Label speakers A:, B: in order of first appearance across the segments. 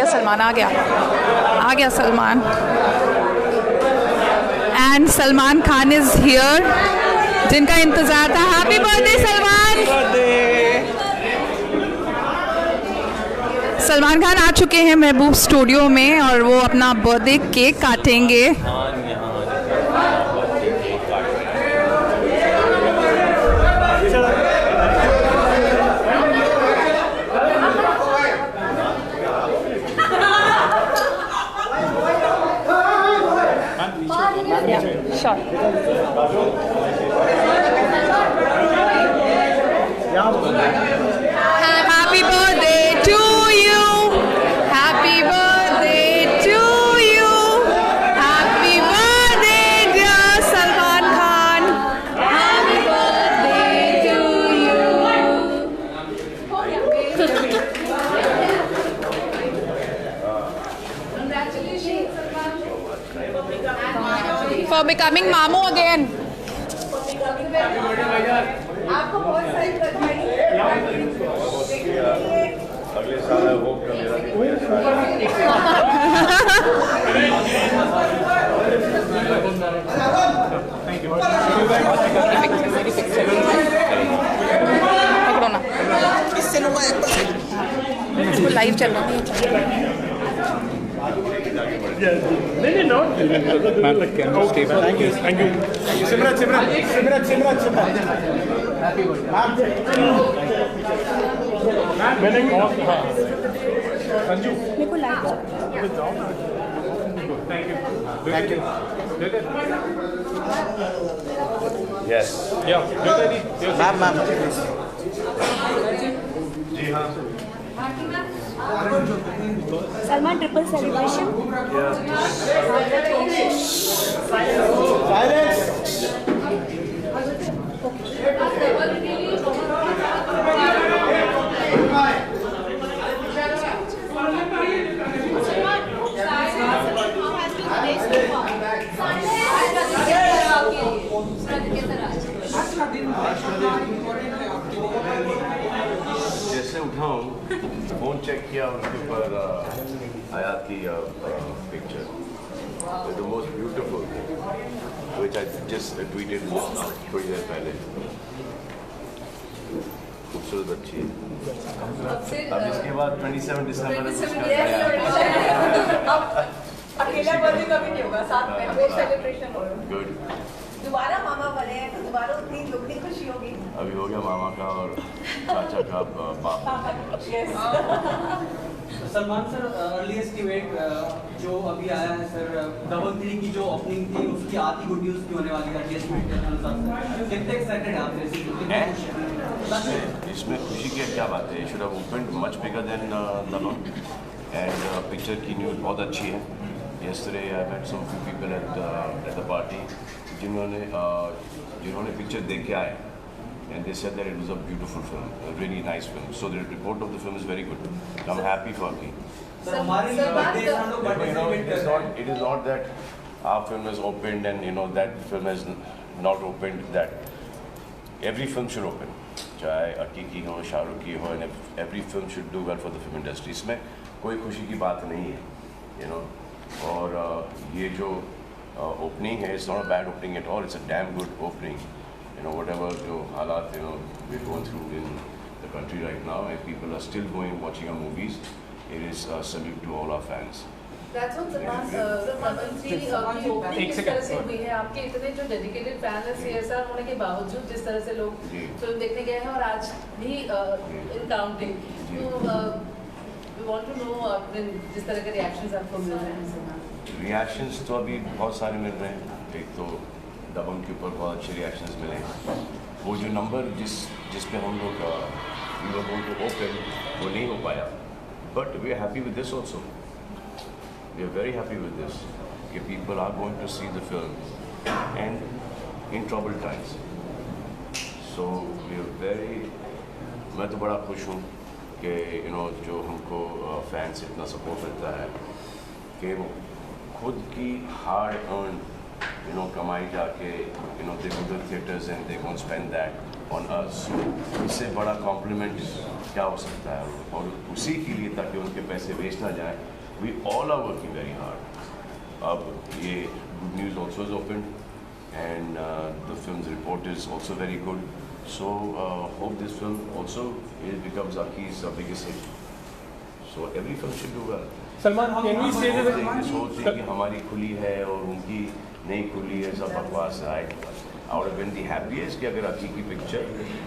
A: गया सलमान, आ गया Salman. And Salman Khan is here, जिनका इंतजार था। Happy birthday Salman. सलमान खान आ चुके हैं महबूब स्टूडियो में और वो अपना बर्थडे केक काटेंगे। Happy birthday to you. Happy birthday to you. Happy birthday dear Salman Khan. Happy birthday to you. Congratulations Salman for becoming Mamu again. आपको बहुत सारी बधाई।
B: अगले साल होप कर मेरा
A: पकड़ो ना,
C: इससे
A: लाइव चल रहा है।
B: नहीं नॉट थैंक यू सिमरत मैंने संजू
A: मेरे को लाइव
B: थैंक यू यस या मैम जी हाँ
D: सलमान ट्रिपल सेलिब्रेशन।
B: जैसे उठाऊं फोन चेक किया उसके ऊपर आया थी picture the most beautiful which I just tweeted थोड़ी देर पहले। खूबसूरत अच्छी है। अब इसके बाद 27 दिसंबर
E: अकेला बर्थडे कभी नहीं होगा, साथ में हमेशा सेलिब्रेशन होगा।
B: गुड।
E: दोबारा मामा बने हैं तो दोबारा उतनी दुगनी खुशी होगी।
B: अभी हो गया मामा का और चाचा का बाप।
C: सलमान सर अर्लीस्ट इवेंट जो अभी आया है सर, डबल 3 की जो ओपनिंग थी उसकी आधी गुड न्यूज़ की होने वाली है अर्लीस्ट इवेंट के अनुसार। कितने एक्साइटेड हैं आप जैसे?
B: इसमें खुशी की क्या बात है? Should have opened much bigger than Dabangg and picture की न्यूज़ बहुत अच्छी है। Yesterday I met some few people at the party जिन्होंने पिक्चर देख के आए and they said that it was a beautiful film, a really nice film. So the report of the film is very good. I'm happy for me.
C: Sir हमारे लिए birthday हम लोग birthday celebrate कर रहे हैं।
B: It is not that our film is opened and that film is not opened. That every film should open. चाहे अक्की की हो, शाहरुख की हो, and every film should do well for the film industry. इसमें कोई खुशी की बात नहीं है, और ये जो opening है, it's not a bad opening at all. It's a damn good opening. Whatever जो हालात we're going through in the country right now, and people are still watching our movies. It is a salute to all our fans.
E: That's what Salman की opening किस तरह से हुई है? आपके इतने जो डेडिकेटेड फैन हैं CSR होने के बावजूद जिस तरह से लोग फिल्म देखने गए हैं और आज भी इन काउंटिंग, तो we want to know जिस तरह के रिएक्शंस आपको मिल रहे हैं सलमान।
B: रिएक्शंस तो अभी बहुत सारे मिल रहे हैं। एक तो दबंग के ऊपर बहुत अच्छे रिएक्शंस मिले हैं। वो जो नंबर जिस पे हम लोग ओपन वो नहीं हो पाया, but we are happy with this also. We are very happy with this कि people are going to see the film and in trouble times. So we are very, मैं तो बड़ा खुश हूँ कि जो हमको फैंस इतना सपोर्ट मिलता है कि वो खुद की हार्ड अर्न कमाई जाके they go to theaters and they go and spend that on us. इससे बड़ा कॉम्प्लीमेंट क्या हो सकता है, और उसी के लिए ताकि उनके पैसे वेस्ट ना जाए, we all are working very hard. अब ये good news also is open and the film report is also very good, so hope this film also it becomes Akki's biggest hit, so every film should do well.
F: Salman, can we say that
B: सोचते कि हमारी खुली है और उनकी नहीं खुली है, सब बकवास है। I would have been the happiest कि अगर अकी की पिक्चर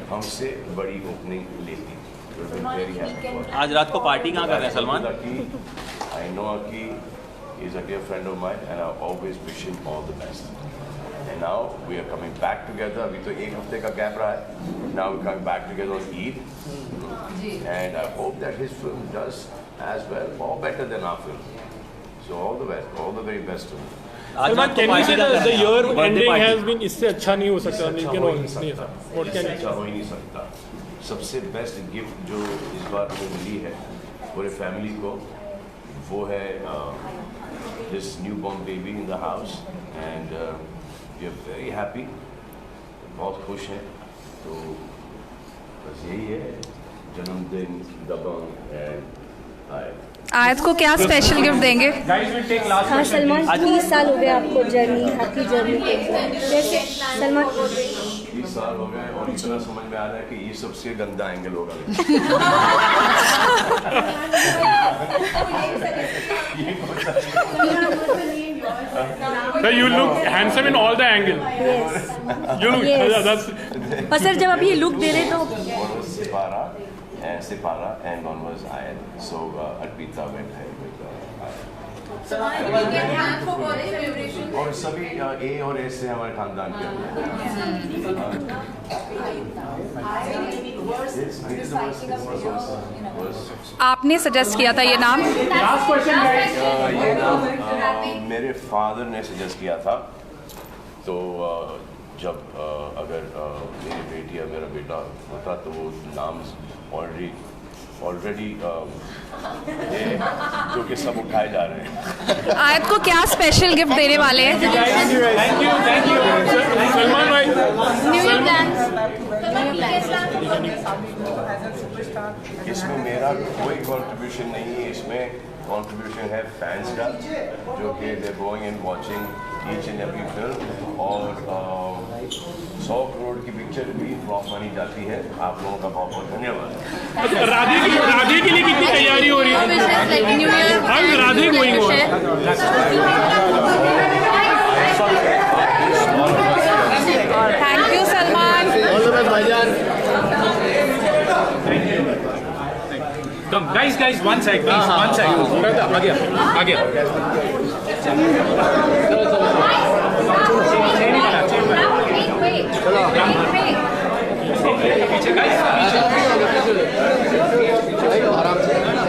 B: हमसे बड़ी ओपनिंग लेती। Very happy for her.
G: आज रात को पार्टी कहाँ कर रहे हैं Salman?
B: I know Aki is a dear friend of mine and I always wish him all the best. And now we are coming back together. अभी तो एक हफ्ते का गैप रहा है। Now we're coming back together on Eid. And I hope that his film does as well or better than our film. So all the best, all the very best to him.
G: आज
F: सलमान,
G: रात को
F: can we say
G: party कहाँ
F: that
G: कर
F: the
G: रहे हैं?
F: year
G: Birthday
F: ending
G: party.
F: has been इससे अच्छा नहीं हो सकता,
B: इससे
F: लेकिन
B: अच्छा हो ही
F: नहीं
B: नहीं
F: सर।
B: सकता।
F: What
B: इससे
F: can
B: अच्छा हो ही नहीं सकता। सबसे बेस्ट गिफ्ट जो इस बार हमें मिली है पूरे फैमिली को, वो है this new born baby in the house and we are very happy, बहुत खुश हैं। तो बस यही है, जन्मदिन दबंग एंड आए।
A: आयत को क्या स्पेशल गिफ्ट देंगे?
F: Guys, we'll take last
D: हाँ
F: question.
D: सलमान, 30 साल हो गए आपको जर्नी, आपकी जर्नी पे। जैसे सलमान
B: 30 साल हो गए और इतना समझ में आ रहा है कि ये सबसे गंदा एंगल होगा।
F: Sir, you look handsome in all the angle.
D: yes.
F: You look,
D: Yes.
F: that's
D: और सर जब आप ये लुक दे रहे तो
B: One was Sipara and one was Ayan. So Arpita went ahead with Ayan. और सभी ए और एस से हमारे खानदान के
A: आपने सजेस्ट किया था ये नाम?
F: last question, guys.
B: ये नाम मेरे फादर ने सजेस्ट किया था। तो जब अगर मेरी बेटी या मेरा बेटा होता तो वो नाम ऑलरेडी जो कि सब उठाए जा रहे हैं।
A: आयत को क्या स्पेशल गिफ्ट देने वाले हैं?
F: Thank you. सलमान भाई,
B: इसमें मेरा कोई कंट्रीब्यूशन नहीं है, इसमें कंट्रीब्यूशन है फैंस का, जो कि they going and watching each and every film. और 100 करोड़ की पिक्चर भी फ्लॉप मानी जाती है। आप लोगों का बहुत बहुत धन्यवाद।
F: राधे के लिए कितनी तैयारी हो रही है? हम राधे गोइंग हो।
A: Thank you Salman.
F: Come, guys, one sec, please. One sec. आ गया.